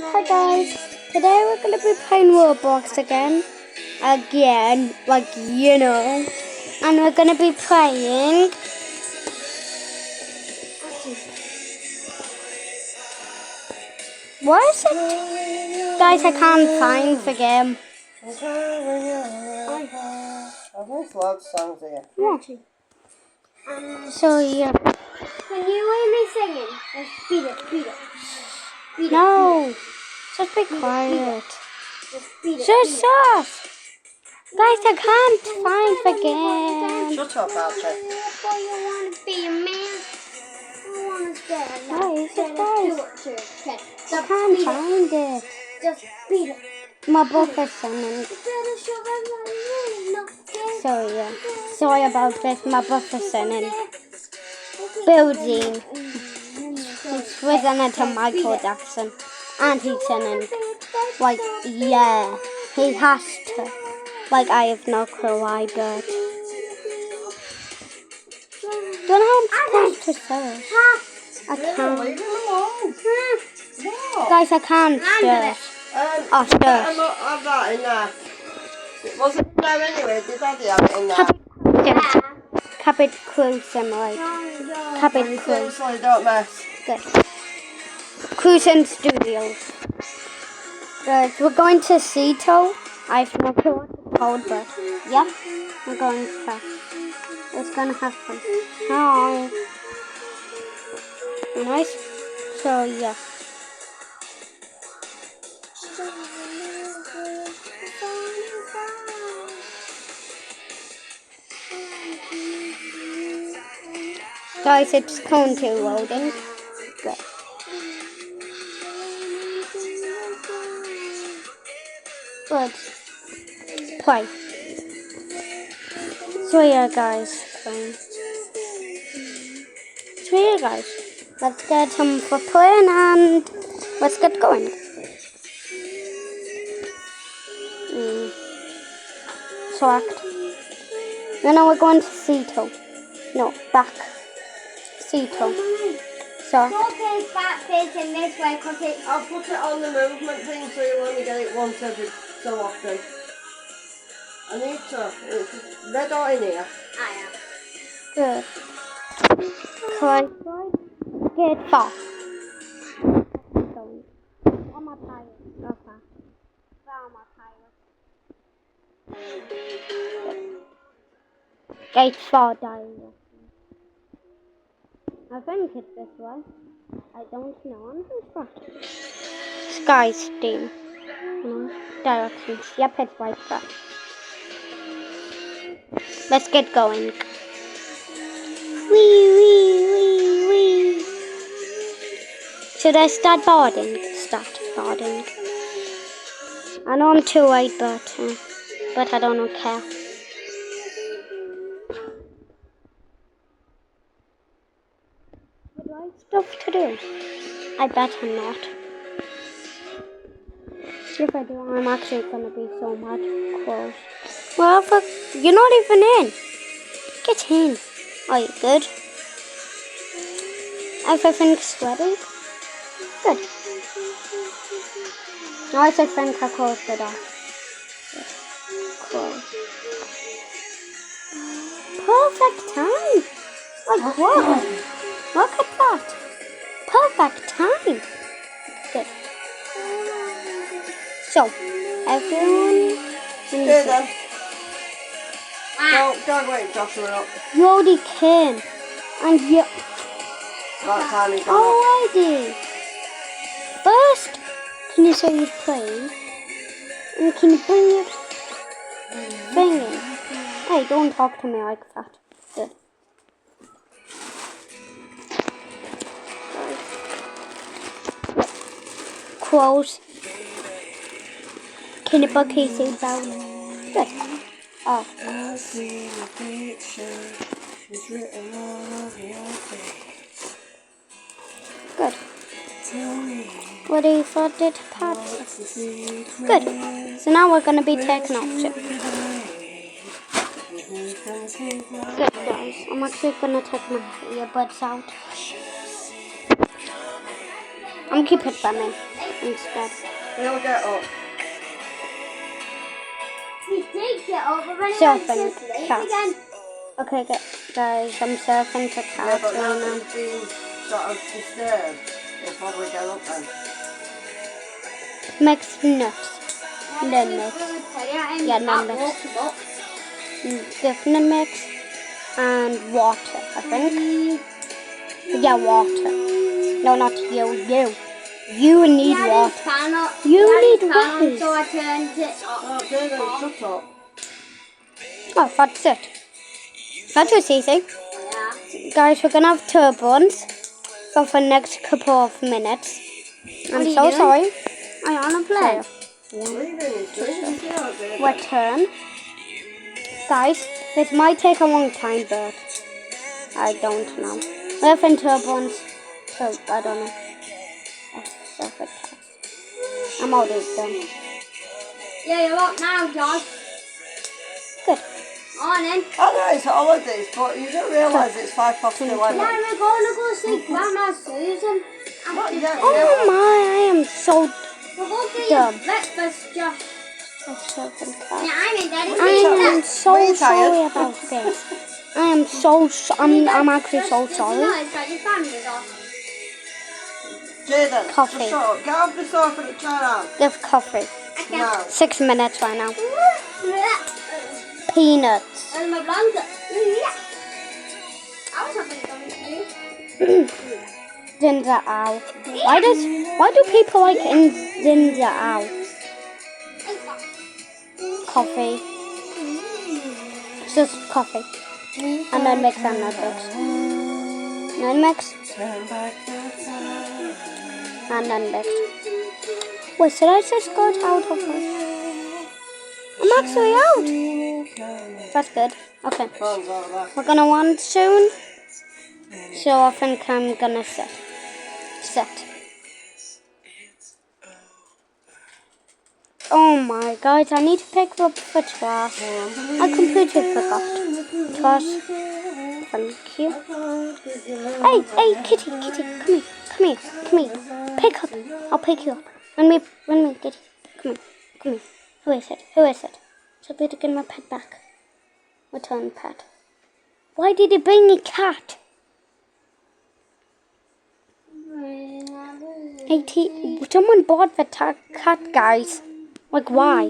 Hi guys, today we're going to be playing Roblox again, like you know, and we're going to be playing, what is it? Guys, I can't find the game. There's lots of songs here. Yeah. So yeah. Can you hear me singing? Just beat it, beat it. Beat No, it. just be quiet. Just beat it. Shut up. Guys, I can't find the game. Shut up, Archie. Boy, you want to be a man? I want to get a Guys, I can't find it. Just beat it. My brother's singing. So yeah, sorry about this. My brother's singing. Building. He's listening to Michael Jackson, and he's singing. Like yeah, he has to. Like I have no clue why, but don't know how I'm supposed to search. I can't. Leave him alone. What? Guys, I can't search. Oh, Better search. not have that in there. Was it in there anyway? Did Daddy have it in there? Cabin Crew Simulator. Cabin Crew. Seriously, don't mess. Good. Cruising Studios. Guys, we're going to Ceto. I have no clue what it's called, but yeah, we're going to. It's gonna happen. Hi. Nice. So yeah. Guys, it's currently loading. Good. Good. Play. So yeah, guys. So yeah, guys. Let's get him for playing and let's get going. Select. Now we're going to Ceto. No, back. Ceto. Select. Put back facing this way because it's... I'll put it on the movement thing so you'll only get it once every so often. I need to. It's red or in here. I am. Good. Correct. Get far. On my tire. Okay. Found my tire. Gate 4 direction. I think it's this way. I don't know. I'm just right. Sky steam. No. Directions. Yep, it's right there. Let's get going. Wee. Should I start boarding? Start boarding. I know I'm too late, but I don't care. Would I have stuff to do? I bet I'm not. If I do, I'm actually gonna be so much close. Well, you're not even in. Get in. Are you good? Everything's ready? Good. Now I think I closed the door. Close. Perfect time. Like what? Look at that. Perfect time. Good. So, everyone... Here then. Don't wait, Joshua up. You already came. And you... About time he's gone Alrighty. First, can you say you're playing? And can you bring your thing in? Hey, don't talk to me like that. Good. Close. Can you put Casey down? Good. Oh. I see the picture is written all over your face. Good. Ready for the party? Good. So now we're going to be taking action. Good guys. I'm actually going to take my earbuds out. I'm keeping them in. instead. We'll get up. We did get up, but then it Surfing went to sleep cats. again. Okay, guys, I'm surfing to Yeah, cats but now right that now. it's been sort of disturbed, we'll probably get up then. Mixed nuts. Nut mix. Yeah, nut mix. Nut mix and water, I think. Yeah, water. No, not you. You need water. You need water. So I turned it Oh, off. Jaden, shut up. Oh, that's it. That was easy. Yeah. Guys, we're going to have turbulence for the next couple of minutes. What I'm are you so doing? sorry. I wanna play. Leaving is good. Return. Guys, this might take a long time, but I don't know. We're in turbulence, so I don't know. I'm already done. Yeah, you're up now, Josh. Good. On in. I know it's holidays, but you don't realise it's 11:05. Yeah, we're gonna go see Grandma Susan. Not yet, Oh my, I am so We'll go get dumb. your breakfast, Josh. I Yeah, I'm in Daddy. am Were so you sorry tired? about this. I am I'm actually so sorry. Jaden, Coffee. just shut up. Get off the sofa and turn around. Give coffee. No. 6 minutes right now. Peanuts. And my blanket. Yeah. I was hoping to Ginger ale. Why do people like ginger ale? Coffee. Just coffee. And then mix and nut mix. Nut mix. And then mix. Wait, should I just go out of it? I'm actually out. That's good. Okay. Phone's over there. We're gonna want soon. So I think I'm gonna set. Oh my guys, I need to pick up the trash. I completely forgot. Trash. Thank you. Hey, kitty, come here. Pick up. I'll pick you up. Run me, kitty. Come here. Who is it? So I better get my pet back. Return pet. Why did he bring a cat? 80. Someone bought the cat, guys. Like, why?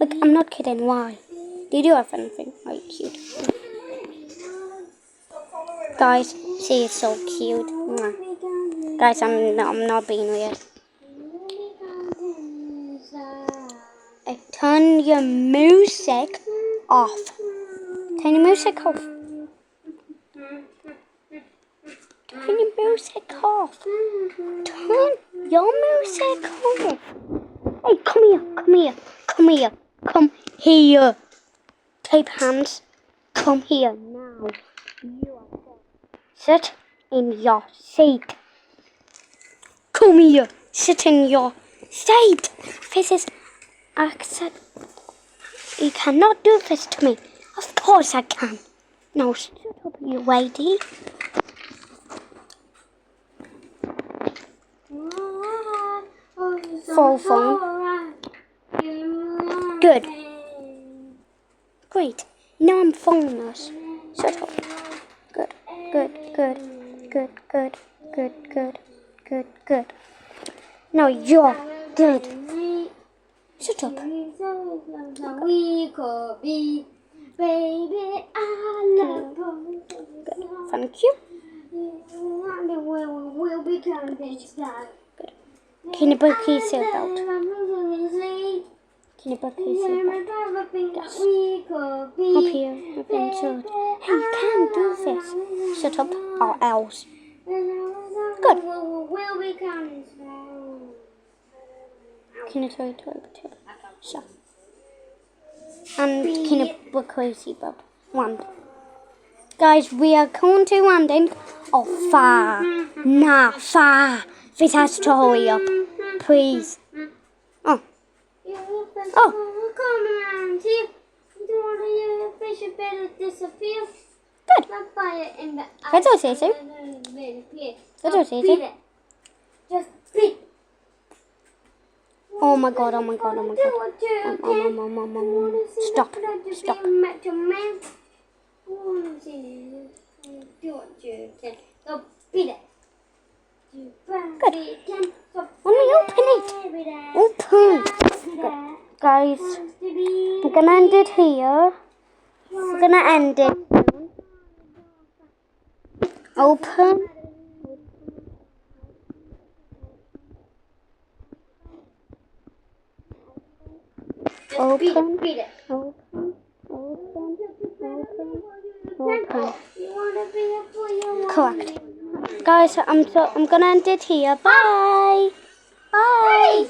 Like, I'm not kidding. Why? Did you have anything? Are you cute? Guys, she is so cute. Mwah. Guys, I'm not being weird. Hey, turn your music off. Turn your music off. Turn your music off. Turn your music off. Hey, come here. Tape hands. Come here now. Sit in your seat. Come here. Sit in your seat. This is accent. You cannot do this to me. Of course I can. Now shut up, you lady. Full phone. Good. Great. Now I'm phoneless. Shut up. Good. No, you're good. Shut up. We could be, baby, I love you. Good. Thank you. We'll be convinced that. Can you book your seatbelt? Can you book your seatbelt? Yes. Up here. Up inside. Hey, you can't do this. Shut up or else. Good. We'll be convinced. Can you tell your toilet too? So. And can you book your seatbelt? 1. Guys, we are going to landing. Oh, far. This has to hurry up. Please. Oh. Come around here. You don't want to hear your fish better disappear. Good. Not fire in the That's all, Cece. That's all, Cece. Just beat. Oh my god, oh my god, oh my god. Stop, stop. Good. Let me open it. Open. Good. Guys, I'm gonna end it here. We're gonna end it. Open. Open. Beat it. Open. Open. Open. Correct. Guys, I'm gonna end it here. Bye. Bye.